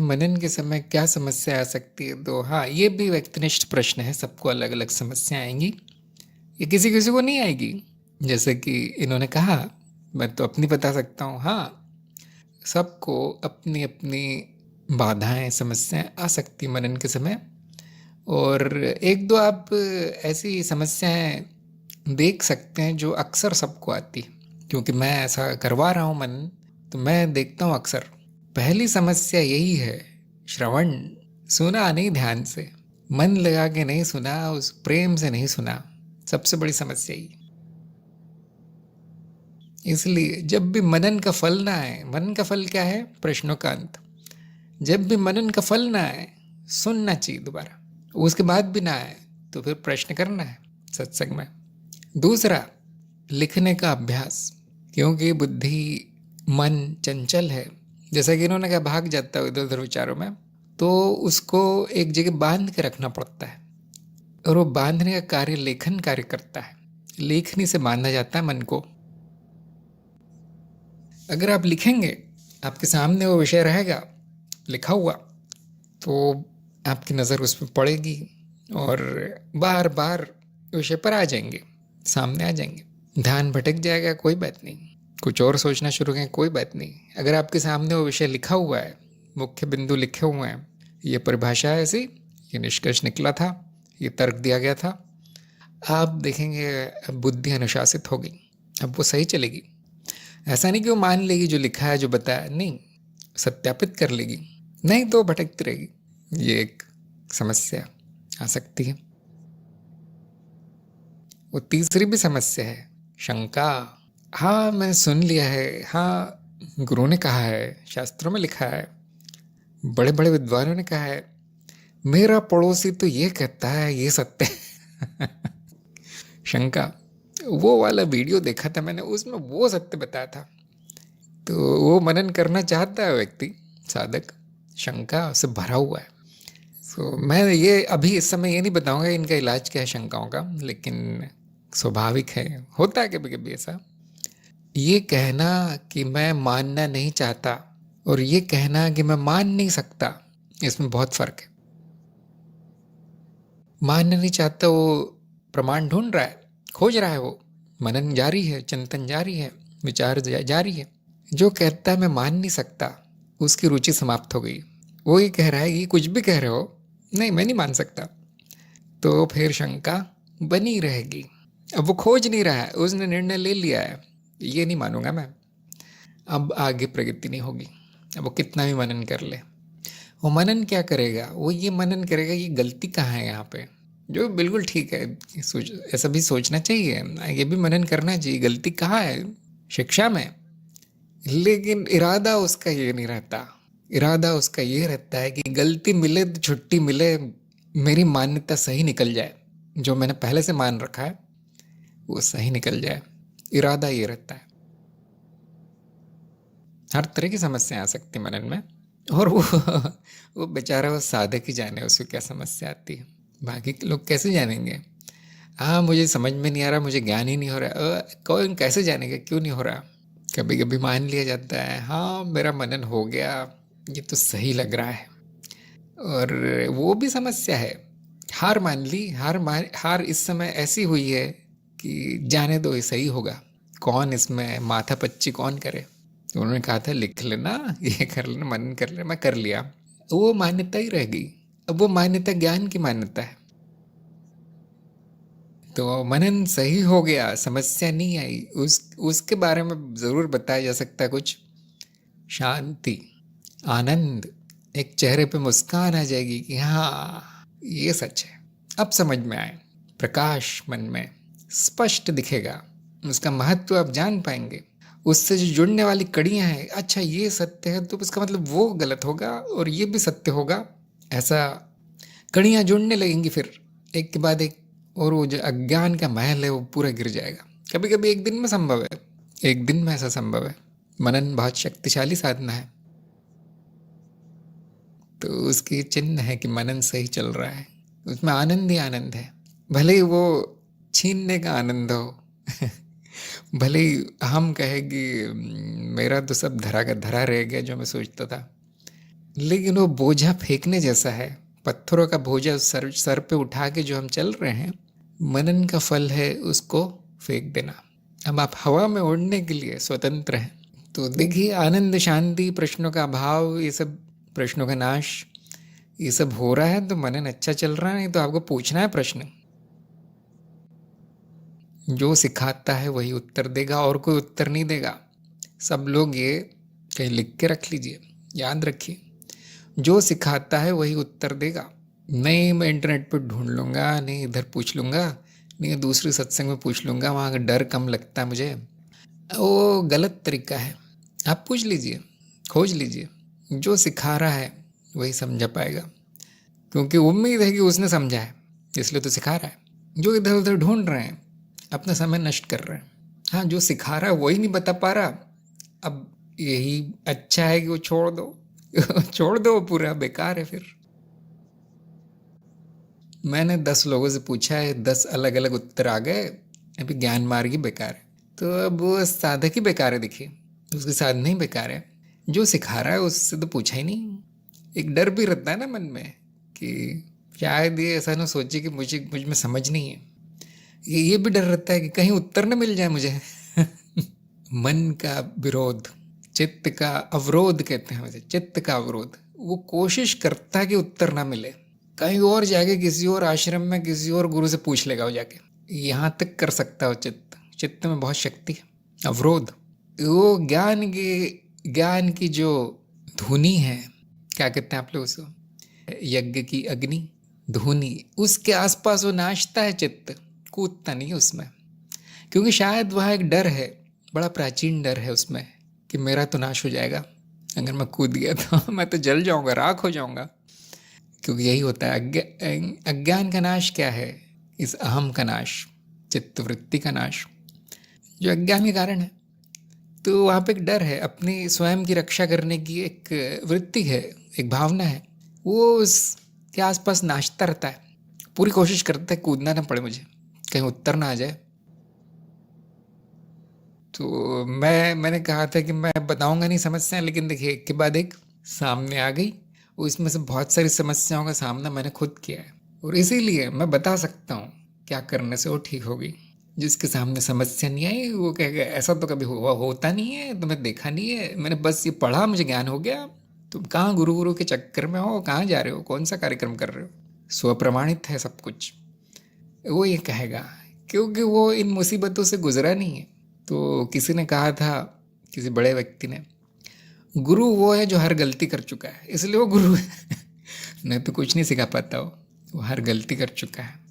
मनन के समय क्या समस्या आ सकती है? तो हाँ, ये भी व्यक्तिनिष्ठ प्रश्न है। सबको अलग अलग समस्या आएंगी, ये किसी किसी को नहीं आएगी। जैसे कि इन्होंने कहा, मैं तो अपनी बता सकता हूँ। हाँ, सबको अपनी अपनी बाधाएं, समस्याएं आ सकती मनन के समय। और एक दो आप ऐसी समस्याएं देख सकते हैं जो अक्सर सबको आती, क्योंकि मैं ऐसा करवा रहा हूँ मनन, तो मैं देखता हूँ अक्सर। पहली समस्या यही है, श्रवण। सुना नहीं ध्यान से, मन लगा के नहीं सुना, उस प्रेम से नहीं सुना। सबसे बड़ी समस्या ही। इसलिए जब भी मनन का फल ना आए, मनन का फल क्या है? प्रश्नों का अंत। जब भी मनन का फल ना आए, सुनना चाहिए दोबारा। उसके बाद भी ना आए तो फिर प्रश्न करना है सत्संग में। दूसरा, लिखने का अभ्यास, क्योंकि बुद्धि, मन चंचल है। जैसा कि इन्होंने कहा, भाग जाता है इधर उधर विचारों में, तो उसको एक जगह बांध के रखना पड़ता है। और वो बांधने का कार्य लेखन कार्य करता है। लेखनी से बांधा जाता है मन को। अगर आप लिखेंगे, आपके सामने वो विषय रहेगा लिखा हुआ, तो आपकी नज़र उस पर पड़ेगी और बार बार विषय पर आ जाएंगे, सामने आ जाएंगे। ध्यान भटक जाएगा, कोई बात नहीं, कुछ और सोचना शुरू करें, कोई बात नहीं। अगर आपके सामने वो विषय लिखा हुआ है, मुख्य बिंदु लिखे हुए हैं, ये परिभाषा है ऐसी, ये निष्कर्ष निकला था, ये तर्क दिया गया था, आप देखेंगे अब बुद्धि अनुशासित होगी, अब वो सही चलेगी। ऐसा नहीं कि वो मान लेगी जो लिखा है, जो बताया, नहीं, सत्यापित कर लेगी, नहीं तो भटकती रहेगी। ये एक समस्या आ सकती है। वो तीसरी भी समस्या है, शंका। हाँ, मैं सुन लिया है, हाँ, गुरु ने कहा है, शास्त्रों में लिखा है, बड़े बड़े विद्वानों ने कहा है, मेरा पड़ोसी तो ये कहता है, ये सत्य है। शंका। वो वाला वीडियो देखा था मैंने, उसमें वो सत्य बताया था। तो वो मनन करना चाहता है व्यक्ति, साधक, शंका से भरा हुआ है। तो मैं ये अभी इस समय ये नहीं बताऊंगा इनका इलाज क्या है शंकाओं का, लेकिन स्वाभाविक है, होता है कभी कभी ऐसा। ये कहना कि मैं मानना नहीं चाहता और ये कहना कि मैं मान नहीं सकता, इसमें बहुत फर्क है। मानना नहीं चाहता, वो प्रमाण ढूंढ रहा है, खोज रहा है, वो मनन जारी है, चिंतन जारी है, विचार जारी है। जो कहता है मैं मान नहीं सकता, उसकी रुचि समाप्त हो गई। वो ये कह रहा है कि कुछ भी कह रहे हो, नहीं मैं नहीं मान सकता, तो फिर शंका बनी रहेगी। अब वो खोज नहीं रहा है, उसने निर्णय ले लिया है, ये नहीं मानूंगा मैं। अब आगे प्रगति नहीं होगी। अब वो कितना भी मनन कर ले, वो मनन क्या करेगा? वो ये मनन करेगा ये गलती कहाँ है यहाँ पे, जो बिल्कुल ठीक है, ऐसा भी सोचना चाहिए, ये भी मनन करना चाहिए, गलती कहाँ है शिक्षा में। लेकिन इरादा उसका ये नहीं रहता। इरादा उसका ये रहता है कि गलती मिले तो छुट्टी मिले, मेरी मान्यता सही निकल जाए, जो मैंने पहले से मान रखा है वो सही निकल जाए। इरादा ये रहता है। हर तरह की समस्या आ सकती है मनन में। और वो बेचारा, वो साधक ही जाने उसको क्या समस्या आती है, बाकी के लोग कैसे जानेंगे। हाँ, मुझे समझ में नहीं आ रहा, मुझे ज्ञान ही नहीं हो रहा, कौन कैसे जानेगा क्यों नहीं हो रहा। कभी कभी मान लिया जाता है, हाँ मेरा मनन हो गया, ये तो सही लग रहा है, और वो भी समस्या है। हार मान ली, हार इस समय ऐसी हुई है कि जाने दो, ये सही होगा, कौन इसमें माथा पच्ची कौन करे। तो उन्होंने कहा था लिख लेना, ये कर लेना, मनन कर लेना, मैं कर लिया, वो मान्यता ही रह गई। अब वो मान्यता ज्ञान की मान्यता है, तो मनन सही हो गया, समस्या नहीं आई, उसके बारे में जरूर बताया जा सकता है कुछ। शांति, आनंद, एक चेहरे पे मुस्कान आ जाएगी कि हाँ ये सच है, अब समझ में आए। प्रकाश मन में स्पष्ट दिखेगा, उसका महत्व आप जान पाएंगे। उससे जो जुड़ने वाली कड़ियां हैं, अच्छा ये सत्य है तो इसका मतलब वो गलत होगा और ये भी सत्य होगा, ऐसा कड़ियां जुड़ने लगेंगी फिर एक के बाद एक। और वो जो अज्ञान का महल है वो पूरा गिर जाएगा। कभी कभी एक दिन में संभव है, एक दिन में ऐसा संभव है। मनन बहुत शक्तिशाली साधना है, तो उसकी चिन्ह है कि मनन सही चल रहा है, उसमें आनंद ही आनंद है। भले ही वो छीनने का आनंद हो, भले ही हम कहे कि मेरा तो सब धरा का धरा रह गया जो मैं सोचता था, लेकिन वो बोझा फेंकने जैसा है। पत्थरों का बोझा सर पे उठा के जो हम चल रहे हैं, मनन का फल है उसको फेंक देना। अब आप हवा में उड़ने के लिए स्वतंत्र हैं। तो देखिए, आनंद, शांति, प्रश्नों का अभाव, ये सब, प्रश्नों का नाश, ये सब हो रहा है तो मनन अच्छा चल रहा है। नहीं तो आपको पूछना है प्रश्न, जो सिखाता है वही उत्तर देगा, और कोई उत्तर नहीं देगा। सब लोग ये कहीं लिख के रख लीजिए, याद रखिए, जो सिखाता है वही उत्तर देगा। नहीं मैं इंटरनेट पर ढूंढ लूँगा, नहीं इधर पूछ लूँगा, नहीं दूसरे सत्संग में पूछ लूँगा, वहाँ का डर कम लगता है मुझे, वो गलत तरीका है। आप पूछ लीजिए, खोज लीजिए, जो सिखा रहा है वही समझा पाएगा, क्योंकि उम्मीद है कि उसने समझा है, इसलिए तो सिखा रहा है। जो इधर उधर ढूंढ रहे हैं अपना समय नष्ट कर रहे हैं। हाँ, जो सिखा रहा है वही नहीं बता पा रहा, अब यही अच्छा है कि वो छोड़ दो छोड़ दो, पूरा बेकार है फिर। मैंने 10 लोगों से पूछा है, 10 अलग अलग उत्तर आ गए, अभी ज्ञान मार्ग ही बेकार है। तो अब वो साधक ही बेकार है, देखिए उसकी साधना ही बेकार है। जो सिखा रहा है उससे तो पूछा ही नहीं। एक डर भी रहता है ना मन में कि शायद ये ऐसा ना सोचे कि मुझ में समझ नहीं है। ये भी डर रहता है कि कहीं उत्तर न मिल जाए मुझे मन का विरोध, चित्त का अवरोध कहते हैं वैसे, चित्त का अवरोध। वो कोशिश करता है कि उत्तर ना मिले, कहीं और जाके किसी और आश्रम में किसी और गुरु से पूछ लेगा वो जाके, यहाँ तक कर सकता है चित्त में बहुत शक्ति है। अवरोध, वो ज्ञान की जो धुनी है, क्या कहते हैं आप लोग उसको, यज्ञ की अग्नि, धुनी, उसके आसपास वो नाचता है चित्त, कूदता नहीं है उसमें, क्योंकि शायद वह एक डर है, बड़ा प्राचीन डर है उसमें कि मेरा तो नाश हो जाएगा, अगर मैं कूद गया तो मैं तो जल जाऊंगा, राख हो जाऊंगा। क्योंकि यही होता है अज्ञान का नाश। क्या है? इस अहम का नाश, चित्तवृत्ति का नाश, जो अज्ञान के कारण है। तो वहाँ पे एक डर है, अपनी स्वयं की रक्षा करने की एक वृत्ति है, एक भावना है, वो उसके आसपास नाचता रहता है, पूरी कोशिश करता है कूदना ना पड़े मुझे, कहीं उत्तर ना आ जाए। तो मैंने कहा था कि मैं बताऊंगा नहीं समस्याएं, लेकिन देखिए एक के बाद एक सामने आ गई। वो इसमें से बहुत सारी समस्याओं का सामना मैंने खुद किया है, और इसीलिए मैं बता सकता हूँ क्या करने से वो ठीक होगी। जिसके सामने समस्या नहीं आई वो कहेगा ऐसा तो कभी होता नहीं है, तुम्हें देखा नहीं है, मैंने बस ये पढ़ा, मुझे ज्ञान हो गया। तुम कहाँ गुरु के चक्कर में हो, कहाँ जा रहे हो, कौन सा कार्यक्रम कर रहे हो, स्वप्रमाणित है सब कुछ, वो ये कहेगा, क्योंकि वो इन मुसीबतों से गुजरा नहीं है। तो किसी ने कहा था, किसी बड़े व्यक्ति ने, गुरु वो है जो हर गलती कर चुका है, इसलिए वो गुरु है नहीं तो कुछ नहीं सिखा पाता, वो हर गलती कर चुका है।